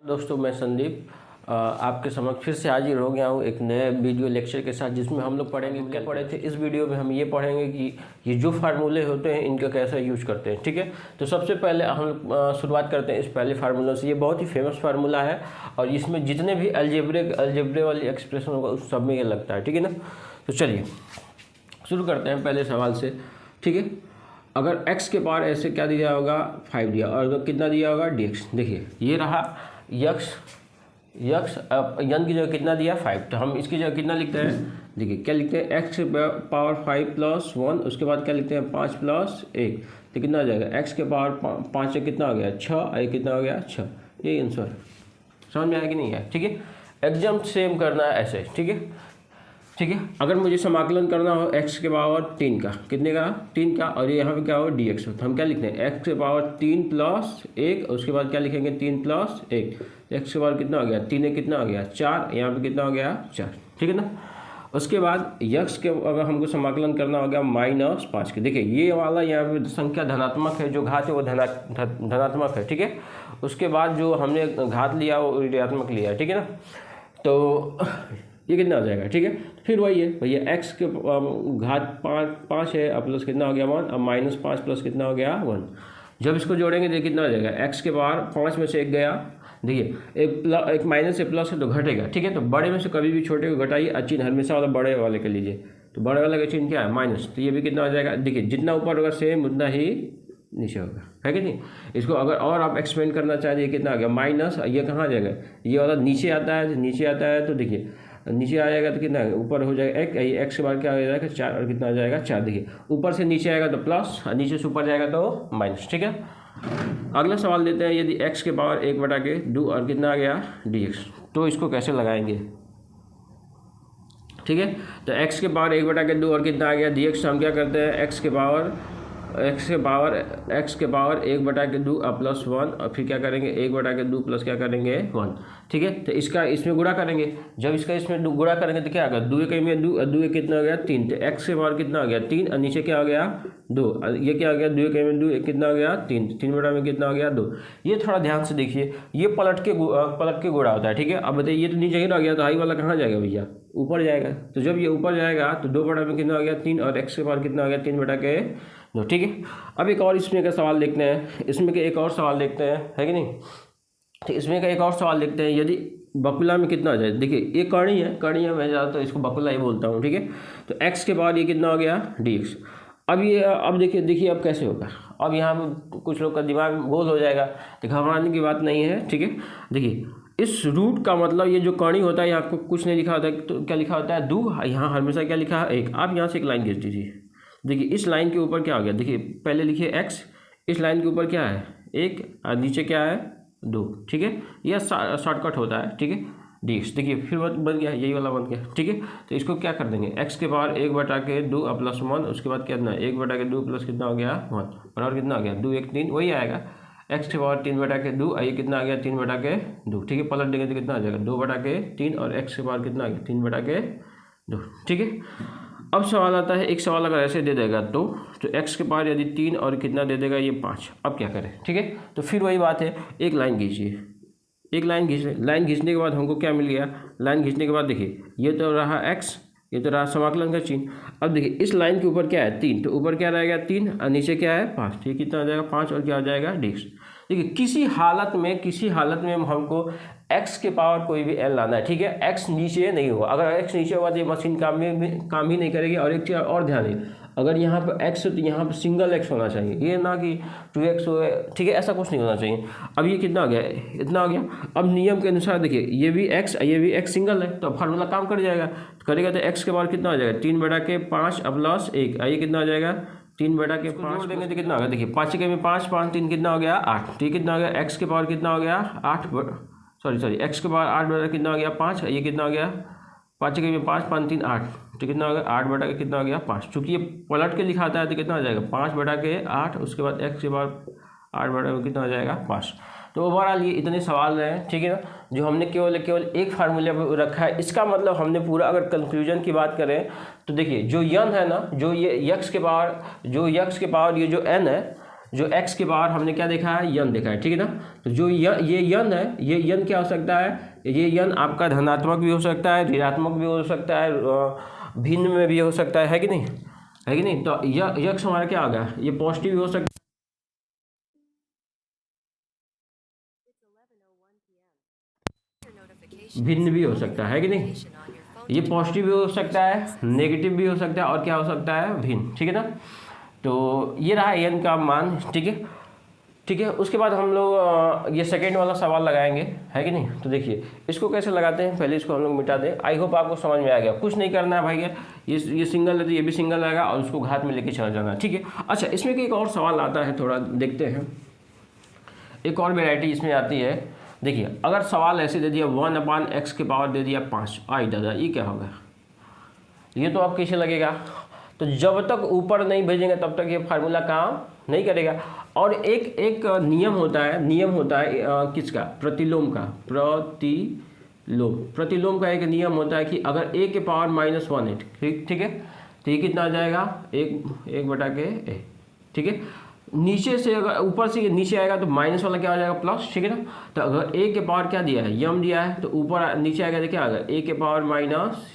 दोस्तों मैं संदीप आपके समक्ष फिर से हाजिर हो गया हूँ एक नए वीडियो लेक्चर के साथ, जिसमें हम लोग पढ़ेंगे क्या पढ़े थे। इस वीडियो में हम ये पढ़ेंगे कि ये जो फार्मूले होते हैं इनका कैसे यूज करते हैं। ठीक है, तो सबसे पहले हम शुरुआत करते हैं इस पहले फार्मूला से। ये बहुत ही फेमस फार्मूला है और इसमें जितने भी अलजेब्रे वाली एक्सप्रेशन होगा उस सब में ये लगता है। ठीक है ना, तो चलिए शुरू करते हैं पहले सवाल से। ठीक है, अगर x के पावर ऐसे क्या दिया होगा 5 दिया, और अगर कितना दिया होगा dx। देखिए ये रहा यन की जगह कितना दिया 5, तो हम इसकी जगह कितना लिखते हैं। देखिए क्या लिखते हैं, x के पावर 5 प्लस 1, उसके बाद क्या लिखते हैं 5 प्लस 1, तो कितना आ जाएगा x के पावर 5 से कितना हो गया 6, ये कितना हो गया 6। ये आंसर समझ में आया कि नहीं है। ठीक है, एग्जाम सेम करना है ऐसे। ठीक है, अगर मुझे समाकलन करना हो x के पावर 3 का, कितने का 3 का, और ये यहाँ पे क्या हो dx हो, तो हम क्या लिखते हैं x के पावर 3 प्लस 1, उसके बाद क्या लिखेंगे 3 प्लस 1, x के पावर कितना हो गया 3 कितना हो गया 4, यहाँ पे कितना हो गया 4। ठीक है ना, उसके बाद x के अगर हमको समाकलन करना होगा -5 के। देखिए ये वाला यहाँ पे संख्या धनात्मक है, जो घात है वो धनात्मक है। ठीक है, उसके बाद जो हमने घात लिया वो ऋणात्मक लिया है। ठीक है ना, तो ये कितना हो जाएगा। ठीक है, फिर वही है भैया x के घात 5 है, अब प्लस कितना हो गया 1, अब -5 प्लस कितना हो गया 1। जब इसको जोड़ेंगे देखिए कितना हो जाएगा, x के पावर 5 में से एक गया। देखिए एक माइनस से प्लस है तो घटेगा। ठीक है, तो बड़े में से कभी भी छोटे को घटाइए, चिन्ह हमेशा वाला बड़े वाले के लीजिए, तो बड़े वाले का चिन्ह क्या है माइनस, तो ये भी कितना हो जाएगा। देखिए जितना ऊपर होगा सेम उतना ही नीचे होगा, है कि नहीं। इसको अगर और आप एक्सपेंड करना चाहें, ये कितना आ गया माइनस, ये कहाँ जाएगा, ये वाला नीचे आता है, तो देखिए नीचे आ जाएगा तो कितना ऊपर हो जाएगा x के बाद क्या हो जाएगा 4, और कितना आ जाएगा 4। देखिए ऊपर से नीचे आएगा तो प्लस, और नीचे से ऊपर जाएगा तो माइनस। ठीक है, अगला सवाल देते हैं, यदि x के पावर 1/2 और कितना आ गया dx, तो इसको कैसे लगाएंगे। ठीक है, तो x के पावर 1/2 और कितना आ गया dx, तो हम क्या करते हैं x के पावर 1/2 और प्लस 1, और फिर क्या करेंगे 1/2 प्लस क्या करेंगे 1। ठीक है, तो इसका इसमें गुणा करेंगे, जब इसका इसमें गुणा करेंगे तो क्या होगा 2 1 में 2 और 2 1 कितना हो गया 3, तो x के पावर कितना हो गया 3, और नीचे क्या हो गया 2, ये क्या हो गया 2 1 में 2 1 कितना हो गया 3, 3 में कितना हो गया 2। ये थोड़ा ध्यान से देखिए, ये पलट के गुणा होता है। ठीक है, अब बताइए ये तो नीचे ही रह गया, तो हाई वाला कहाँ जाएगा भैया, ऊपर जाएगा। तो जब ये ऊपर जाएगा तो 2 में कितना हो गया 3, और x के पावर कितना हो गया 3/2। ठीक है, अब एक और इसमें का सवाल देखते हैं, इसमें का एक और सवाल देखते हैं, है कि नहीं। तो इसमें का एक और सवाल देखते हैं, यदि बकुला में कितना आ जाए। देखिए ये कड़ी है, मैं ज़्यादातर इसको बकुला ही बोलता हूँ। ठीक है, तो x के बाद ये कितना हो गया dx। अब देखिए अब कैसे होगा। अब यहाँ पे कुछ लोग का दिमाग गोल हो जाएगा, तो घबराने की बात नहीं है। ठीक है, देखिए इस रूट का मतलब ये जो कड़ी होता है, यहाँ कुछ नहीं लिखा होता है, तो क्या लिखा होता है 2, यहाँ हमेशा क्या लिखा है 1। आप यहाँ से एक लाइन खींच दीजिए, देखिए इस लाइन के ऊपर क्या हो गया, देखिए पहले लिखिए x, इस लाइन के ऊपर क्या है 1, और नीचे क्या है 2। ठीक है, यह शॉर्टकट होता है। ठीक है, dx देखिए फिर बन गया, यही वाला बन गया। ठीक है, तो इसको क्या कर देंगे, x के पावर 1/2 और प्लस 1, उसके बाद कितना 1/2 प्लस कितना हो गया 1, और कितना हो गया 2 1 3, वही आएगा x के पावर 3/2, और ये कितना आ गया 3/2। ठीक है, पलट देंगे तो कितना आ जाएगा 2/3, और x के पावर कितना आ गया 3/2। ठीक है, अब सवाल आता है, एक सवाल अगर ऐसे दे देगा तो x के पावर यदि 3 और कितना दे देगा ये 5, अब क्या करें। ठीक है, तो फिर वही बात है, एक लाइन खींचिए, एक लाइन खींच लें। लाइन खींचने के बाद हमको क्या मिल गया, लाइन खींचने के बाद देखिए ये तो रहा x, ये तो रहा समाकलन का चिन्ह। अब देखिए इस लाइन के ऊपर क्या है 3, तो ऊपर क्या रहेगा 3, और नीचे क्या है 5, ठीक कितना आ जाएगा 5, और क्या हो जाएगा dx। देखिए किसी हालत में हमको x के पावर कोई भी n लाना है। ठीक है, x नीचे नहीं होगा, अगर x नीचे होगा तो ये मशीन काम ही नहीं करेगी। और एक चीज़ और ध्यान दें, अगर यहाँ पर x है तो यहाँ पर सिंगल x होना चाहिए, ये ना कि 2x हो। ठीक है, ऐसा कुछ नहीं होना चाहिए। अब ये कितना हो गया, इतना हो गया। अब नियम के अनुसार देखिए ये भी x सिंगल है, तो फार्मूला काम कर जाएगा, करेगा तो x के पावर कितना हो जाएगा 3/5 प्लस 1, ये कितना आ जाएगा 3/5 जोड़ देंगे तो कितना होगा, देखिए 5 में 5 5 3 कितना हो गया 8। ठीक कितना हो गया, x के पावर कितना हो गया 8, x के पावर 8 कितना हो गया 5, ये कितना हो गया 5 में 5 5 3 8, तो कितना हो गया 8 कितना हो गया 5। चूँकि ये पलट के लिखाता है तो कितना हो जाएगा 5/8, उसके बाद x के पावर 8 कितना हो जाएगा 5। तो ओवरऑल ये इतने सवाल हैं। ठीक है ना, जो हमने केवल एक फार्मूले पर रखा है। इसका मतलब हमने पूरा अगर कंक्लूजन की बात करें तो देखिए जो यन है ना, जो ये यक्स के पावर ये जो n है, जो x के पावर हमने क्या देखा है, यन देखा है, ठीक है ना। तो जो ये यन है, ये यन क्या हो सकता है, ये यन आपका धनात्मक भी हो सकता है, ऋणात्मक भी हो सकता है, भिन्न में भी हो सकता है कि नहीं, है कि नहीं। तो यक्स हमारा क्या आ गया, ये पॉजिटिव भी हो सकता है, भिन्न भी हो सकता है कि नहीं। ये पॉजिटिव भी हो सकता है, नेगेटिव भी हो सकता है, और क्या हो सकता है, भिन्न, ठीक है ना। तो ये रहा एन का मान, ठीक है, ठीक है। उसके बाद हम लोग ये सेकेंड वाला सवाल लगाएंगे, है कि नहीं। तो देखिए इसको कैसे लगाते हैं, पहले इसको हम लोग मिटा दें। आई होप आपको समझ में आ गया। कुछ नहीं करना है भाई, ये सिंगल है तो ये भी सिंगल आएगा और उसको घात में लेके चला जाना, ठीक है। अच्छा, इसमें एक और सवाल आता है, थोड़ा देखते हैं। एक और वेराइटी इसमें आती है। देखिए अगर सवाल ऐसे दे दिया 1/x के पावर दे दिया 5, आई दादा ये क्या होगा, ये तो अब कैसे लगेगा। तो जब तक ऊपर नहीं भेजेंगे तब तक ये फार्मूला काम नहीं करेगा। और एक नियम होता है किसका, प्रतिलोम का। प्रतिलोम का एक नियम होता है कि अगर a के पावर -1 है, ठीक है, तो ये कितना आ जाएगा, 1/a, ठीक है। नीचे से अगर ऊपर से नीचे आएगा तो माइनस वाला क्या हो जाएगा, प्लस, ठीक है ना। तो अगर a के पावर क्या दिया है, यम दिया है, तो ऊपर नीचे आएगा तो क्या आएगा, a के पावर माइनस।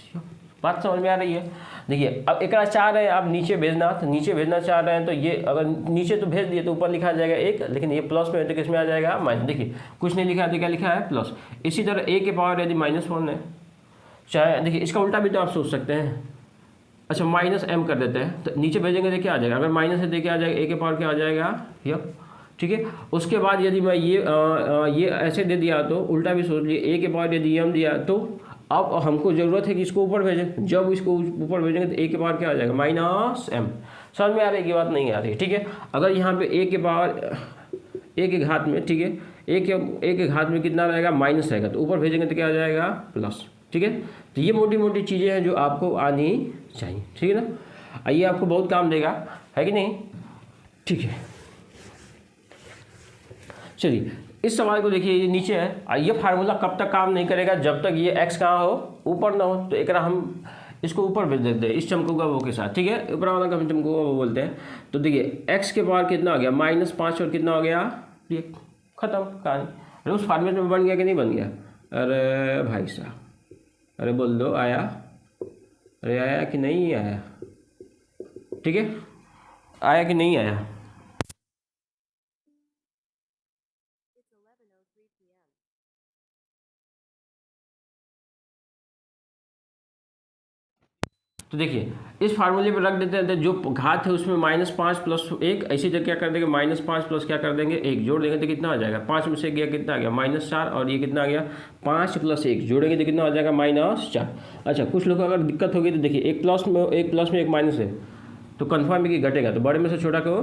बात समझ में आ रही है। देखिए अब एक चाह रहे हैं आप नीचे भेजना, तो नीचे भेजना चाह रहे हैं तो ये अगर नीचे तो भेज दिए तो ऊपर लिखा जाएगा 1, लेकिन ये प्लस में है तो किस में आ जाएगा, माइनस। देखिए कुछ नहीं लिखा है तो क्या लिखा है, प्लस। इसी तरह a के पावर यदि -1 है, चाहे देखिए इसका उल्टा भी तो आप सोच सकते हैं। अच्छा -m कर देते हैं, तो नीचे भेजेंगे तो क्या आ जाएगा, अगर माइनस है तो क्या आ जाएगा, a के पावर क्या आ जाएगा, यह, ठीक है। उसके बाद यदि मैं ये ऐसे दे दिया तो उल्टा भी सोच लिए, a के पावर यदि m दिया तो अब हमको ज़रूरत है कि इसको ऊपर भेजें। जब इसको ऊपर भेजेंगे तो a के पावर क्या आ जाएगा, -m। समझ में आ रही है कि बात नहीं आ रही है, ठीक है। अगर यहाँ पे a के पावर a के घात में, ठीक है, a के घात में कितना रहेगा, माइनस रहेगा, तो ऊपर भेजेंगे तो क्या आ जाएगा, प्लस, ठीक है। तो ये मोटी मोटी चीज़ें हैं जो आपको आनी चाहिए, ठीक है ना। ये आपको बहुत काम देगा, है कि नहीं, ठीक है। चलिए इस सवाल को देखिए, ये नीचे है। ये फार्मूला कब तक काम नहीं करेगा, जब तक ये x कहाँ हो, ऊपर ना हो। तो एक हम इसको ऊपर भेज देते हैं, इस चमकूगा वो के साथ, ठीक है। ऊपर वाला का हम चमकूगा वो बोलते हैं। तो देखिए x के पावर कितना आ गया, -5, और कितना हो गया, ये खत्म कहानी। अरे उस फॉर्मेट में बन गया कि नहीं बन गया, अरे भाई साहब, अरे बोल दो आया, अरे आया कि नहीं आया, ठीक है, आया कि नहीं आया। तो देखिए इस फार्मूले पे रख देते हैं, तो जो घात है उसमें -5 + 1, ऐसी जगह क्या कर देंगे, -5 प्लस क्या कर देंगे, 1 जोड़ देंगे तो कितना आ जाएगा, 5 में से गया कितना आ गया, -4, और ये कितना आ गया, 5 + 1 जोड़ेंगे तो कितना आ जाएगा, -4। अच्छा कुछ लोगों को अगर दिक्कत होगी तो देखिए एक प्लस में एक माइनस है, तो कन्फर्म है कि घटेगा, तो बड़े में से छोटा को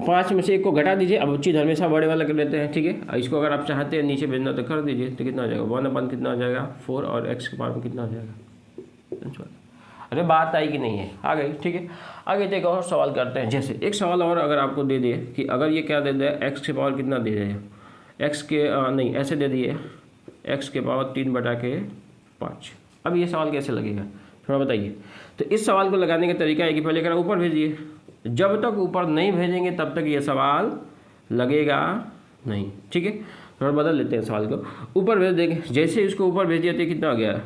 5 में से 1 को घटा दीजिए। अब चीज़ हमेशा बड़े वाला कर लेते हैं, ठीक है। इसको अगर आप चाहते हैं नीचे भेजना तो कर दीजिए, तो कितना आ जाएगा, 1/, कितना आ जाएगा, 4, और x के पावर में कितना आ जाएगा। अरे बात आई कि नहीं है, आ गई, ठीक है। आगे एक और सवाल करते हैं। जैसे एक सवाल और अगर आपको दे दिए कि अगर ये क्या दे दे, x के पावर कितना दे दिए, x के नहीं ऐसे दे दिए, x के पावर 3/5। अब ये सवाल कैसे लगेगा, थोड़ा बताइए। तो इस सवाल को लगाने का तरीका है कि पहले अगर ऊपर भेजिए, जब तक ऊपर नहीं भेजेंगे तब तक ये सवाल लगेगा नहीं, ठीक है। थोड़ा बदल लेते हैं सवाल को, ऊपर भेज देंगे। जैसे इसको ऊपर भेजिए तो कितना हो गया,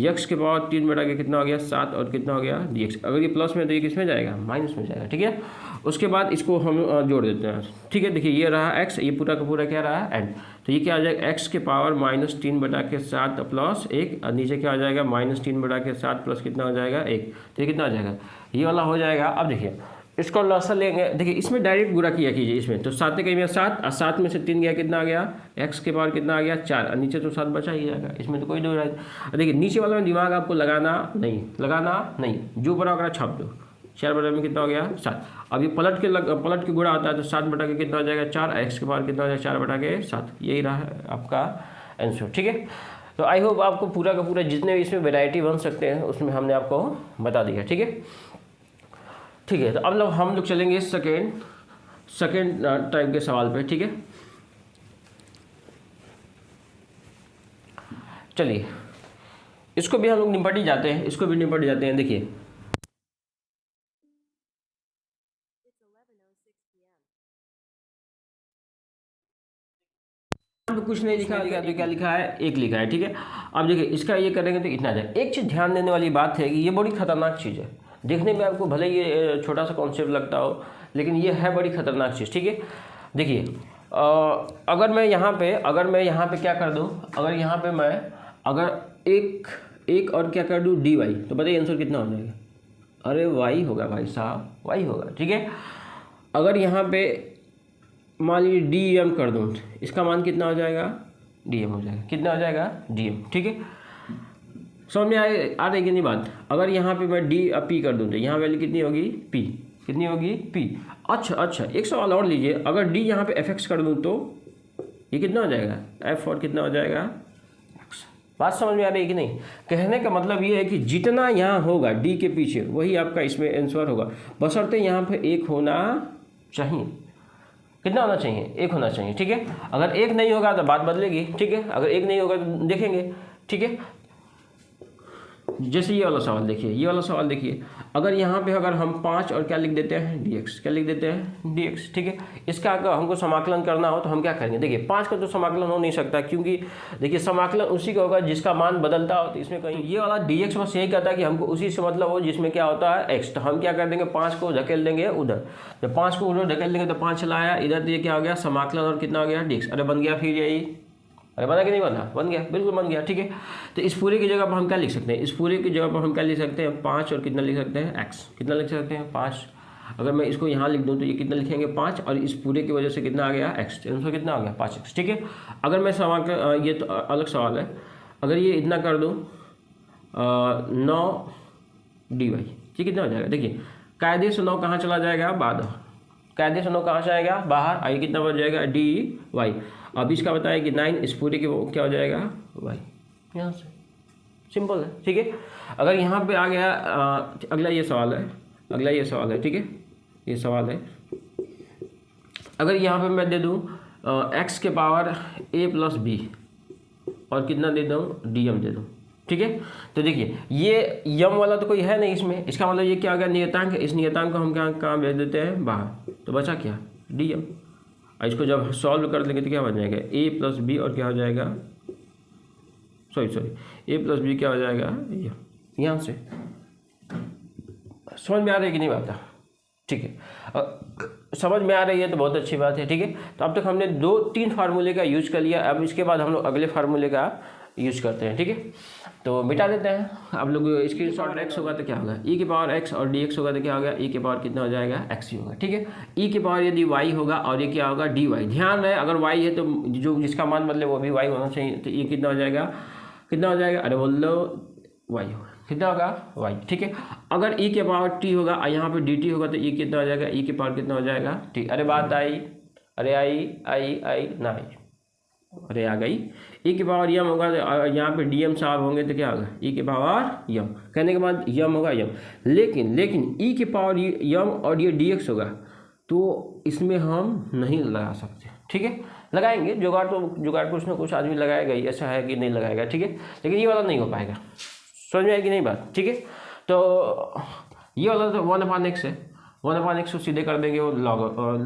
x के पावर 3/, कितना हो गया, 7, और कितना हो गया, dx। अगर ये प्लस में तो ये किस में जाएगा, माइनस में जाएगा, ठीक है। उसके बाद इसको हम जोड़ देते हैं, ठीक है। देखिए ये रहा x, ये पूरा का पूरा क्या रहा, n। तो ये क्या आ जाएगा, x के पावर -3/7 + 1, और नीचे क्या आ जाएगा, -3/7 प्लस कितना हो जाएगा, 1। तो ये कितना आ जाएगा, ये वाला हो जाएगा। अब देखिए इसको लॉसा लेंगे, देखिए इसमें डायरेक्ट गुणा किया कीजिए इसमें, तो 7 कहीं में 7, और 7 में से 3 गया, कितना आ गया, x के पावर कितना आ गया, 4, और नीचे तो 7 बचा ही जाएगा, इसमें तो कोई दो राय। देखिए नीचे वाला में दिमाग आपको लगाना नहीं, जो बड़ा वगैरह छाप दो। 4 में कितना हो गया, 7। अब ये पलट के गुणा आता है तो 7 कितना हो जाएगा, 4, x के पावर कितना हो जाएगा, 4/7। यही रहा है आपका आंसर, ठीक है। तो आई होप आपको पूरा का पूरा जितने भी इसमें वेराइटी बन सकते हैं उसमें हमने आपको बता दिया, ठीक है। ठीक है, तो अब हम लोग चलेंगे सेकेंड टाइप के सवाल पे, ठीक है। चलिए इसको भी हम लोग निपट ही जाते हैं, इसको भी निपट जाते हैं। देखिए कुछ नहीं लिखा है तो क्या लिखा है, एक लिखा है, ठीक है। अब देखिए इसका ये करेंगे तो इतना जाए। एक चीज़ ध्यान देने वाली बात है कि ये बड़ी खतरनाक चीज़ है, देखने में आपको भले ये छोटा सा कॉन्सेप्ट लगता हो, लेकिन ये है बड़ी खतरनाक चीज़, ठीक है। देखिए अगर मैं यहाँ पे क्या कर दूँ, अगर यहाँ पे मैं अगर एक और क्या कर दूँ dy, तो बताइए आंसर कितना हो जाएगा। अरे y होगा भाई साहब, y होगा, ठीक है। अगर यहाँ पे मान लीजिए dm कर दूँ, इसका मान कितना हो जाएगा, dm हो जाएगा, कितना हो जाएगा dm, ठीक है। समझ में आ रही कि नहीं बात। अगर यहाँ पे मैं p कर दूँ तो यहाँ वैल्यू कितनी होगी, p कितनी होगी, p। अच्छा एक सवाल और लीजिए, अगर d यहाँ पे fx कर दूँ तो ये कितना हो जाएगा, f और कितना हो जाएगा x। बात समझ में आ रही है कि नहीं। कहने का मतलब ये है कि जितना यहाँ होगा d के पीछे वही आपका इसमें आंसर होगा, बशर्ते यहाँ पे एक होना चाहिए। कितना होना चाहिए, एक होना चाहिए, ठीक है। अगर एक नहीं होगा तो बात बदलेगी, ठीक है। अगर एक नहीं होगा तो देखेंगे, ठीक है। जैसे ये वाला सवाल देखिए, ये वाला सवाल देखिए, अगर यहाँ पे अगर हम 5 और क्या लिख देते हैं dx, क्या लिख देते हैं dx, ठीक है। इसका अगर हमको समाकलन करना हो तो हम क्या करेंगे, देखिए 5 का तो समाकलन हो नहीं सकता, क्योंकि देखिए समाकलन उसी का होगा जिसका मान बदलता हो। तो इसमें कहीं ये वाला dx बस यही कहता है कि हमको उसी से मतलब हो जिसमें क्या होता है x। तो हम क्या कर देंगे, 5 को धकेल देंगे उधर, जब 5 को उधर धकेल देंगे तो 5 चला आया इधर, तो ये क्या हो गया समाकलन और कितना हो गया dx। अरे बन गया फिर यही, अरे बना कि नहीं बना, बन गया, बिल्कुल बन गया, ठीक है। तो इस पूरे की जगह पर हम क्या लिख सकते हैं, इस पूरे की जगह पर हम क्या लिख सकते हैं, 5 और कितना लिख सकते हैं x, कितना लिख सकते हैं 5। अगर मैं इसको यहाँ लिख दूँ तो ये कितना लिखेंगे 5, और इस पूरे की वजह से कितना आ गया x, आंसर कितना आ गया 5x, ठीक है। अगर मैं समाकलन, ये तो अलग सवाल है, अगर ये इतना कर दूँ 9 dy, ये कितना हो जाएगा। देखिए कायदे से 9 कहाँ चला जाएगा, बाहर, कायदे से 9 कहाँ से आएगा, बाहर, आइए कितना बच जाएगा dy। अब इसका बताया कि 9, इस पूरे के वो क्या हो जाएगा y, यहाँ से सिंपल है, ठीक है। अगर यहाँ पे आ गया अगला ये सवाल है, ठीक है, ये सवाल है। अगर यहाँ पे मैं दे दूँ x के पावर a प्लस b और कितना दे दूँ dm दे दूँ, ठीक है। तो देखिए ये यम वाला तो कोई है नहीं इसमें, इसका मतलब ये क्या हो गया नियतांक, इस नियतांक को हम कहाँ भेज देते हैं बाहर, तो बचा क्या dm। इसको जब सॉल्व कर देंगे तो क्या बन जाएगा a प्लस बी और क्या हो जाएगा, सॉरी a प्लस बी क्या हो जाएगा यहाँ से। समझ में आ रही है कि नहीं बात, ठीक है। समझ में आ रही है तो बहुत अच्छी बात है, ठीक है। तो अब तक हमने 2-3 फार्मूले का यूज कर लिया, अब इसके बाद हम लोग अगले फार्मूले का यूज करते हैं, ठीक है। तो मिटा देते हैं अब लोग, इसकी शॉर्ट x होगा तो क्या होगा e के पावर x, और dx होगा तो क्या होगा e के पावर कितना हो जाएगा x ही होगा, ठीक है। e के पावर यदि y होगा और ये क्या होगा dy, ध्यान रहे अगर y है तो जो जिसका मान बदले वो भी y होना चाहिए। तो ये कितना हो जाएगा, अरे बोल लो y होगा, कितना होगा y, ठीक है। अगर e के पावर t होगा और यहाँ पे dt होगा तो e कितना हो जाएगा, e के पावर कितना हो जाएगा t। अरे बात आई, अरे आई ना आई, अरे आ गई। e के पावर यम होगा तो यहाँ पे dm साहब होंगे तो क्या होगा e के पावर यम, कहने के बाद यम होगा यम। लेकिन e के पावर यम और ये dx होगा तो इसमें हम नहीं लगा सकते, ठीक है। लगाएंगे जुगाड़ कुछ ना कुछ आदमी लगाएगा ही, ऐसा है कि नहीं लगाएगा, ठीक है। लेकिन ये वाला नहीं हो पाएगा, समझ में आएगी नहीं बात, ठीक है। तो ये वाला तो 1/x है, 1/x को सीधे कर देंगे वो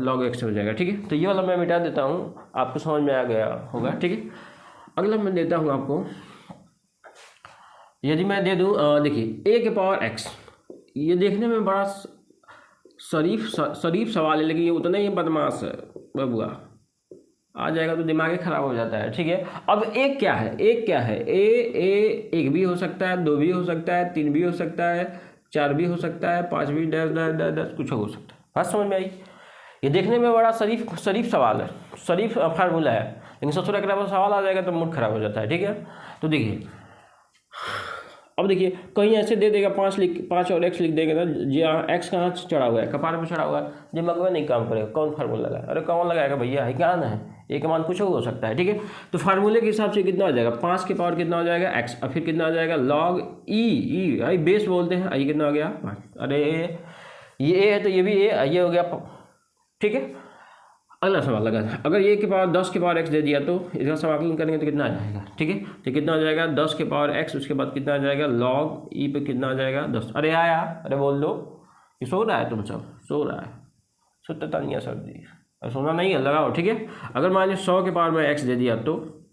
log x हो जाएगा, ठीक है। तो ये वाला मैं मिटा देता हूँ, आपको समझ में आ गया होगा, ठीक है। अगला मैं देता हूँ आपको, यदि मैं दे दूँ देखिए a के पावर x, ये देखने में बड़ा शरीफ सवाल है, लेकिन ये उतना ही बदमाश है बबुआ, आ जाएगा तो दिमाग ही खराब हो जाता है, ठीक है। अब एक क्या है, एक भी हो सकता है, 2 भी हो सकता है, 3 भी हो सकता है, 4 भी हो सकता है, 5 भी, 10 कुछ हो सकता है। बात समझ में आई। ये देखने में बड़ा शरीफ सवाल है, शरीफ फार्मूला है, लेकिन ससुर अगर सवाल आ जाएगा तो मूड खराब हो जाता है, ठीक है। तो देखिए अब देखिए कहीं ऐसे दे देगा 5 और x लिख देंगे ना, जी x कहाँ चढ़ा हुआ है, कपार पे चढ़ा हुआ है, दिमाग में नहीं काम करेगा, कौन फार्मूला लगाए, अरे कौन लगाएगा भैया, है क्या ना है, एक मान कुछ हो सकता है, ठीक है। तो फार्मूले के हिसाब से कितना हो जाएगा, 5 के पावर कितना हो जाएगा x, और फिर कितना हो जाएगा log e भाई बेस बोलते हैं, ये कितना हो गया 5। अरे ये a है तो ये भी a, ये हो गया, ठीक है। अगला सवाल लगा, अगर ये के पावर 10 के पावर x दे दिया तो इसका समाकलन करेंगे तो कितना आ जाएगा, ठीक है। तो कितना आ जाएगा 10 के पावर x, उसके बाद कितना आ जाएगा log e पे कितना आ जाएगा 10। अरे आया, अरे बोल दो, ये सो रहा है, तुम सब सो रहा है, सुतता नहीं है सर जी, सोना नहीं है, लगाओ, ठीक है। अगर मान लीजिए 100 के पावर में x दे दिया तो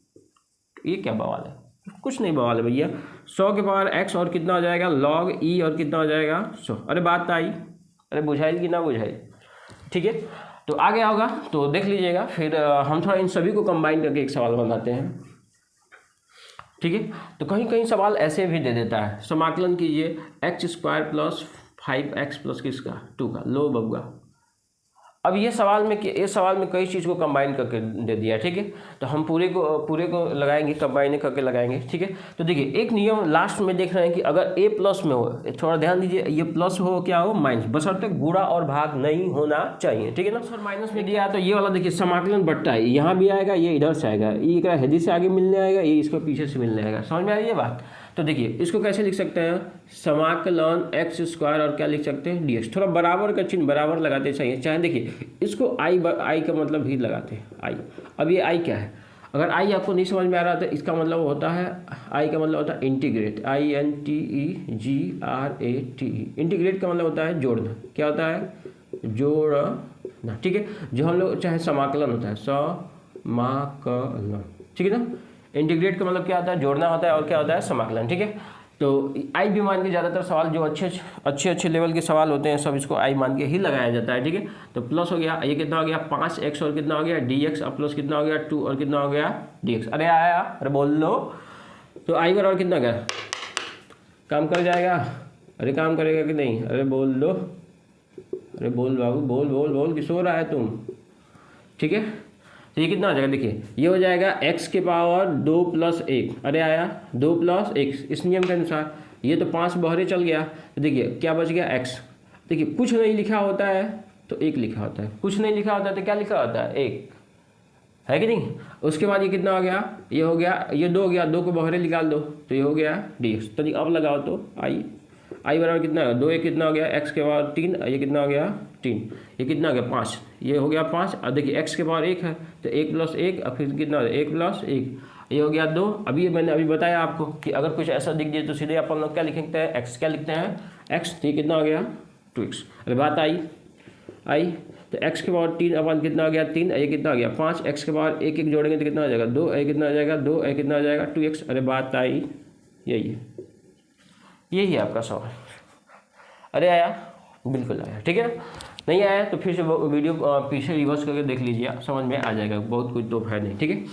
ये क्या बवाल है, कुछ नहीं बवाल है भैया। 100 के पावर x और कितना आ जाएगा log e और कितना आ जाएगा 100। अरे बात आई, अरे बुझाई कि ना बुझाई, ठीक है। तो आ गया होगा, तो देख लीजिएगा। फिर हम थोड़ा इन सभी को कंबाइन करके एक सवाल बनाते हैं, ठीक है। तो कहीं कहीं सवाल ऐसे भी दे देता है, समाकलन कीजिए x² प्लस 5x प्लस किसका 2 का, लो बबुआ। अब ये सवाल में कई चीज़ को कंबाइन करके दे दिया, ठीक है। तो हम पूरे को लगाएंगे, कंबाइन करके लगाएंगे, ठीक है। तो देखिए एक नियम लास्ट में देख रहे हैं कि अगर a प्लस में हो, थोड़ा ध्यान दीजिए, ये प्लस हो क्या हो माइनस, बशर्ते गुणा और भाग नहीं होना चाहिए, ठीक है ना। सर माइनस में दिया तो ये वाला देखिए समाकलन बट्टा है, यहाँ भी आएगा, ये इधर से आएगा, ये क्या हेडी से आगे मिलने आएगा, ये इसको पीछे से मिलने आएगा, समझ में आ रही है बात। तो देखिए इसको कैसे लिख सकते हैं, समाकलन x² और क्या लिख सकते हैं dx, थोड़ा बराबर का चिन्ह बराबर लगाते चाहिए, चाहे देखिए इसको आई का मतलब ही लगाते हैं आई। अब ये आई क्या है, अगर आई आपको नहीं समझ में आ रहा तो इसका मतलब होता है, आई का मतलब होता है इंटीग्रेट, INTEGRATE, इंटीग्रेट का मतलब होता है जोड़ना, क्या होता है जोड़ना, ठीक है। जो हम लोग चाहे समाकलन होता है समाकलन, ठीक है ना। इंटीग्रेट का मतलब क्या होता है जोड़ना होता है, और क्या होता है समाकलन, ठीक है। तो आई भी मान के ज़्यादातर सवाल जो अच्छे लेवल के सवाल होते हैं सब इसको आई मान के ही लगाया जाता है, ठीक है। तो प्लस हो गया, ये कितना हो गया 5x और कितना हो गया dx, अब प्लस कितना हो गया 2 और कितना हो गया dx। अरे आया, अरे बोल लो, तो आई बराबर कितना गया, काम कर जाएगा, अरे काम करेगा कि नहीं, अरे बोल दो, अरे बोल बाबू, बोल बोल बोल कि सो रहा है तुम, ठीक है। तो ये कितना आ जाएगा, देखिए ये हो जाएगा x के पावर 2 + 1, अरे आया 2 + 1, इस नियम के अनुसार ये तो 5 बहरे चल गया, तो देखिए क्या बच गया x। देखिए कुछ नहीं लिखा होता है तो 1 लिखा होता है, कुछ नहीं लिखा होता है तो क्या लिखा होता है 1, है कि नहीं। उसके बाद ये कितना हो गया, ये हो गया, ये 2 हो गया, 2 को बहरे निकाल दो तो ये हो गया dx। तो अब लगाओ तो आई बराबर कितना है 2, ये कितना हो गया x के पावर 3, ये कितना हो गया 3, ये कितना हो गया 5, ये हो गया 5। अब देखिए x के पावर 1 है तो 1 + 1, और फिर कितना 1 + 1, ये हो गया 2। अभी मैंने अभी बताया आपको कि अगर कुछ ऐसा दिख जाए तो सीधे अपन लोग क्या लिखते हैं x, क्या लिखते हैं x, तो ये कितना हो गया 2x। अरे बात आई तो x के पावर 3 अपन कितना हो गया 3, ये कितना हो गया 5, x के पावर 1 1 जोड़ेंगे तो कितना हो जाएगा 2, ये कितना हो जाएगा 2, ये कितना हो जाएगा 2x। अरे बात आई, यही है आपका सवाल। अरे आया, बिल्कुल आया, ठीक है। नहीं आया तो फिर से वीडियो पीछे रिवर्स करके देख लीजिए, आप समझ में आ जाएगा, बहुत कुछ तो है नहीं, ठीक है।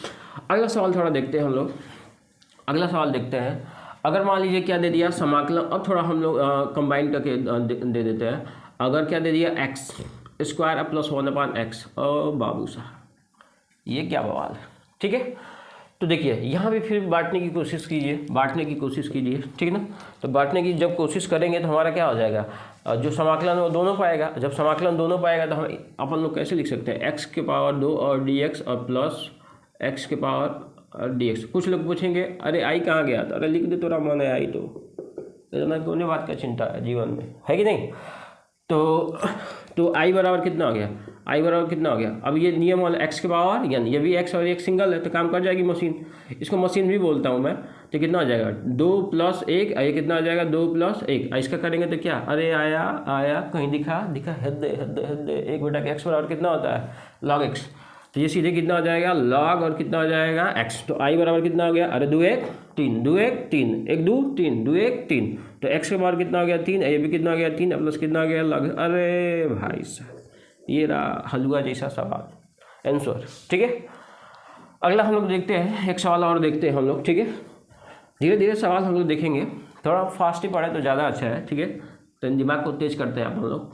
अगला सवाल थोड़ा देखते हैं हम लोग, अगला सवाल देखते हैं। अगर मान लीजिए क्या दे दिया समाकलन, अब थोड़ा हम लोग कंबाइन करके दे देते हैं। अगर क्या दे दिया x² + 1/x, ओ बाबू साहब ये क्या बवाल है, ठीक है। तो देखिए यहाँ भी फिर बांटने की कोशिश कीजिए, ठीक है ना। तो बांटने की जब कोशिश करेंगे तो हमारा क्या हो जाएगा, जो समाकलन वो दोनों पाएगा, जब समाकलन दोनों पाएगा तो हम अपन लोग कैसे लिख सकते हैं x के पावर 2 और dx और प्लस x के पावर dx। कुछ लोग पूछेंगे अरे आई कहाँ गया, तो अरे लिख दे, तो मन है आई, तो इतना कोने बात का चिंता है जीवन में, है कि नहीं। तो आई बराबर कितना हो गया, अब ये नियम वाला x के पावर, यानी ये भी x और एक सिंगल है तो काम कर जाएगी मशीन, इसको मशीन भी बोलता हूँ मैं। तो कितना हो जाएगा 2 + 1, ये कितना आ जाएगा 2 + 1, इसका करेंगे तो क्या, अरे आया कहीं दिखा हद 1 बटा x बराबर कितना होता है log x। तो ये सीधे कितना हो जाएगा log और कितना हो जाएगा x। तो आई बराबर कितना हो गया, अरे 2 1 3, 2 1 3, 1 2 3, 2 1 3, तो x के बार कितना हो गया 3, ये भी कितना हो गया 3, प्लस कितना हो गया log। अरे भाई साहब ये रहा हलवा जैसा सवाल आंसर, ठीक है। अगला हम लोग देखते हैं, एक सवाल और देखते हैं हम लोग, ठीक है। धीरे धीरे सवाल हम लोग देखेंगे, थोड़ा फास्ट ही पढ़े तो ज़्यादा अच्छा है, ठीक है। तो दिमाग को तेज करते हैं आप लोग।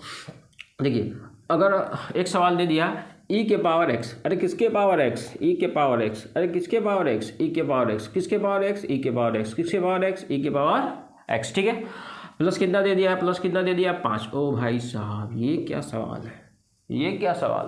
देखिए अगर एक सवाल दे दिया e के पावर x, अरे किसके पावर x, e के पावर x, अरे किसके पावर x, e के पावर x, किसके पावर x, e के पावर x, किसके पावर x, e के पावर x, ठीक है। प्लस कितना दे दिया, 5। ओ भाई साहब ये क्या सवाल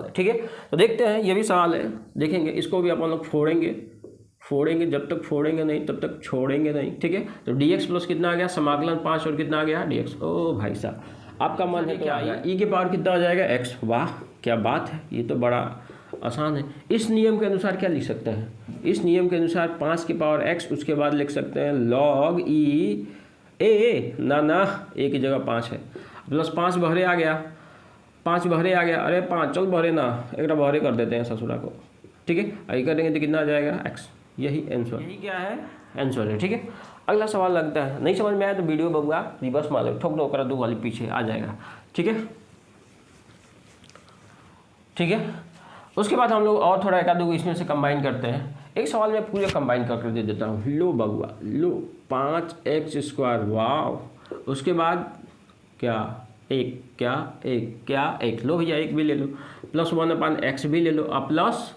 है, ठीक है। तो देखते हैं, ये भी सवाल है, देखेंगे इसको भी अपन लोग फोड़ेंगे, जब तक फोड़ेंगे नहीं तब तक छोड़ेंगे नहीं, ठीक है। तो dx प्लस कितना आ गया समाकलन 5 और कितना आ गया dx। ओ भाई साहब आपका मन है क्या आएगा, e के पावर कितना हो जाएगा x। वाह क्या बात है, ये तो बड़ा आसान है। इस नियम के अनुसार क्या लिख सकते हैं, इस नियम के अनुसार 5 की पावर x, उसके बाद लिख सकते हैं log e a, ना a की जगह 5 है, प्लस 5 बहरे आ गया, 5 बहरे आ गया, अरे 5 चल बहरे ना, एक बहरे कर देते हैं ससुरा को, ठीक है। यही करेंगे तो कितना आ जाएगा x, यही आंसर, यही क्या है आंसर है, ठीक है। अगला सवाल लगता है, नहीं समझ में आया तो वीडियो बंगा रिवर्स मार लो, ठोक दो कर दो वाली पीछे आ जाएगा, ठीक है, ठीक है। उसके बाद हम लोग और थोड़ा एक आधो इसमें से कंबाइन करते हैं। एक सवाल में पूरे कंबाइन करके दे देता हूँ, लो बबुआ लो 5x², वाह। उसके बाद क्या एक, क्या एक, क्या एक, लो भैया एक भी ले लो, प्लस 1/x भी ले लो, और प्लस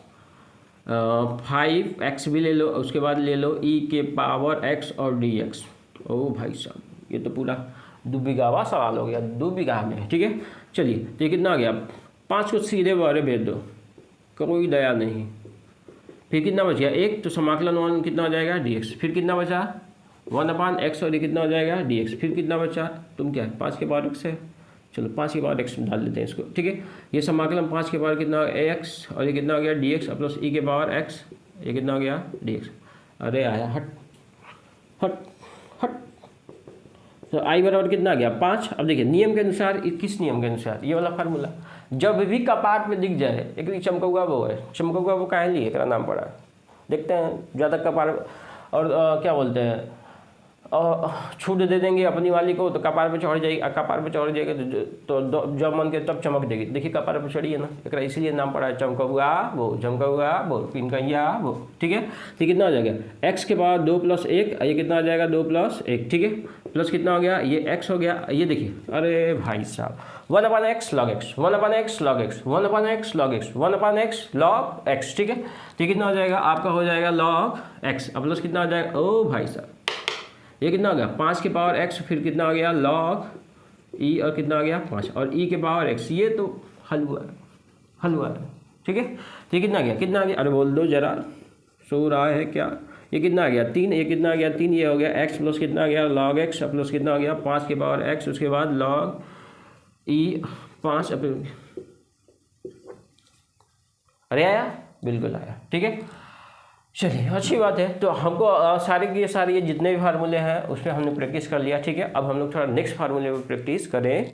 5x भी ले लो, उसके बाद ले लो e के पावर x और dx। ओ भाई साहब, ये तो पूरा दुबिगावा सवाल हो गया, 2 बीघा में, ठीक है। चलिए तो ये कितना आ गया, 5 को सीधे बारे भेज दो, कोई दया नहीं। फिर कितना बच गया, एक, तो समाकलन 1 कितना हो जाएगा dx, फिर कितना बचा 1/x और ये कितना हो जाएगा dx, फिर कितना बचा, तुम क्या है 5 के पावर x है, चलो 5 के पावर x डाल देते हैं इसको, ठीक है। ये समाकलन 5 के पावर कितना x और ये कितना हो गया dx, और प्लस e के पावर x, ये कितना हो गया dx। अरे आया हट हट हट, तो i बराबर कितना आ गया 5। अब देखिए नियम के अनुसार, किस नियम के अनुसार, ये वाला फार्मूला, जब भी कपाट में दिख जाए, एक चमकौआ वो है, चमकौआ वो काहे लिए एकरा नाम पड़ा है, देखते हैं ज़्यादा कपाट और क्या बोलते हैं, छूट दे देंगे अपनी वाली को तो कपार पे चढ़ जाएगी, कपार पे चढ़ जाएगी तो जब मन के तब चमक देगी, देखिए कपार पे चढ़ी है ना, एक इसीलिए नाम पड़ा है चमकौआ वो, चमकौआ वो, पिनकैया वो, ठीक है। तो कितना आ जाएगा x के पावर 2 + 1, ये कितना आ जाएगा 2 + 1, ठीक है, प्लस कितना हो गया, ये x हो गया, ये देखिए, अरे भाई साहब 1/x log x, 1/x log x, 1/x log x, 1/x log x, ठीक है। तो कितना हो जाएगा आपका, हो जाएगा log x, अब प्लस कितना आ जाएगा, ओ भाई साहब ये कितना आ गया 5 के पावर x, फिर कितना आ गया log e, और कितना आ गया 5, और e के पावर x, ये तो हलवा है, ठीक है। तो ये कितना आ गया, अरे बोल दो जरा, सो रहा है क्या, ये कितना आ गया 3, ये कितना आ गया 3, ये हो गया x, प्लस कितना आ गया log x, प्लस कितना आ गया 5 के पावर x, उसके बाद log e 5, अरे आया, बिल्कुल आया, ठीक है। चलिए अच्छी बात है, तो हमको सारे के सारे ये जितने भी फार्मूले हैं उस पर हमने प्रैक्टिस कर लिया, ठीक है। अब हम लोग थोड़ा नेक्स्ट फार्मूले पर प्रैक्टिस करें।